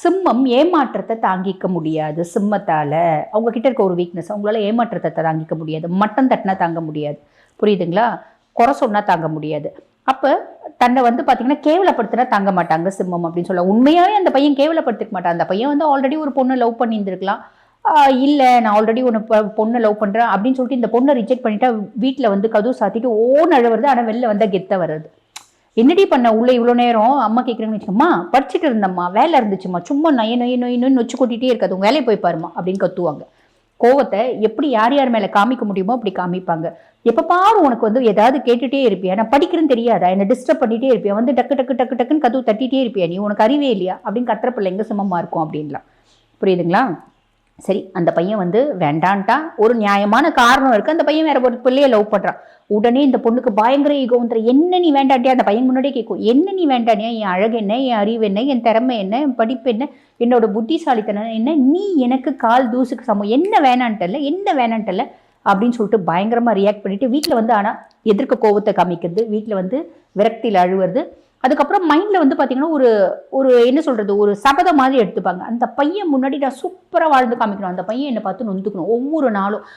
சிம்மம் ஏமாற்றத்தை தாங்கிக்க முடியாது. சிம்மத்தால அவங்க கிட்ட இருக்க ஒரு வீக்னஸ், அவங்களால ஏமாற்றத்தை தாங்கிக்க முடியாது. மட்டம் தட்டினா தாங்க முடியாது. புரியுதுங்களா? குறை சொன்னா தாங்க முடியாது. அப்ப தன்னை வந்து பாத்தீங்கன்னா கேவலப்படுத்தினா தாங்க மாட்டாங்க சிம்மம் அப்படின்னு சொல்ல. உண்மையாவே அந்த பையன் கேவலப்படுத்திக்க மாட்டான். அந்த பையன் வந்து ஆல்ரெடி ஒரு பொண்ணை லவ் பண்ணியிருந்திருக்கலாம். இல்ல நான் ஆல்ரெடி ஒன்று பொண்ணை லவ் பண்றேன் அப்படின்னு சொல்லிட்டு இந்த பொண்ணை ரிஜெக்ட் பண்ணிட்டா வீட்டுல வந்து கதவு சாத்திட்டு அழுவுறது. ஆனா வெளில வந்தா கெத்த வர்றது. என்னடி பண்ண உள்ள இவ்வளோ நேரம் அம்மா கேட்குறேன்னு வச்சுக்கம்மா, படிச்சுட்டு இருந்தம்மா, வேலை இருந்துச்சுமா, சும்மா நொய்ன்னு நொச்சு கொட்டிகிட்டே இருக்காது, உங்கள் வேலையை போய் பாருமா அப்படின்னு கத்துவாங்க. கோவத்தை எப்படி யார் யார் மேலே காமிக்க முடியுமோ அப்படி காமிப்பாங்க. எப்போ பாரு உனக்கு வந்து ஏதாவது கேட்டுகிட்டே இருப்பியா, நான் படிக்கிறேன்னு தெரியாதா, என்னை டிஸ்டர்ப் பண்ணிகிட்டே இருப்பியா, வந்து டக்கு டக்கு டக்கு டக்குன்னு கதவு தட்டிகிட்டே இருப்பியா, நீ உனக்கு அறிவே இல்லையா அப்படின்னு கத்துற பிள்ளைங்க சிம்மமாக இருக்கும் அப்படின்லாம். புரியுதுங்களா? சரி, அந்த பையன் வந்து வேண்டான்ட்டா, ஒரு நியாயமான காரணம் இருக்கு. அந்த பையன் வேற ஒரு பிள்ளைய லவ் பண்றான். உடனே இந்த பொண்ணுக்கு பயங்கர ஈகோ வந்துற. என்ன நீ வேண்டாட்டியா? அந்த பையன் முன்னாடியே கேட்கும், என்ன நீ வேண்டானியா? என் அழகு என்ன, என் அறிவு என்ன, என் திறமை என்ன, என் படிப்பு என்ன, என்னோட புத்திசாலித்தனம் என்ன, நீ எனக்கு கால் தூசுக்கு சமம், என்ன வேணான்ட்டல, என்ன வேணான்ட்டல அப்படின்னு சொல்லிட்டு பயங்கரமா ரியாக்ட் பண்ணிட்டு வீட்டில் வந்து ஆனா எதிர்க்க கோபத்தை காமிக்கிறது, வீட்டில் வந்து விரக்தியில் அழுவுறது. அதுக்கப்புறம் மைண்ட்ல வந்து பாத்தீங்கன்னா ஒரு ஒரு என்ன சொல்றது, ஒரு சபதம் மாதிரி எடுத்துப்பாங்க. அந்த பையன் முன்னாடி நான் சூப்பரா வாழ்ந்து காமிக்கணும், அந்த பையன் என்னை பார்த்து நொந்துக்கணும் ஒவ்வொரு நாளும்.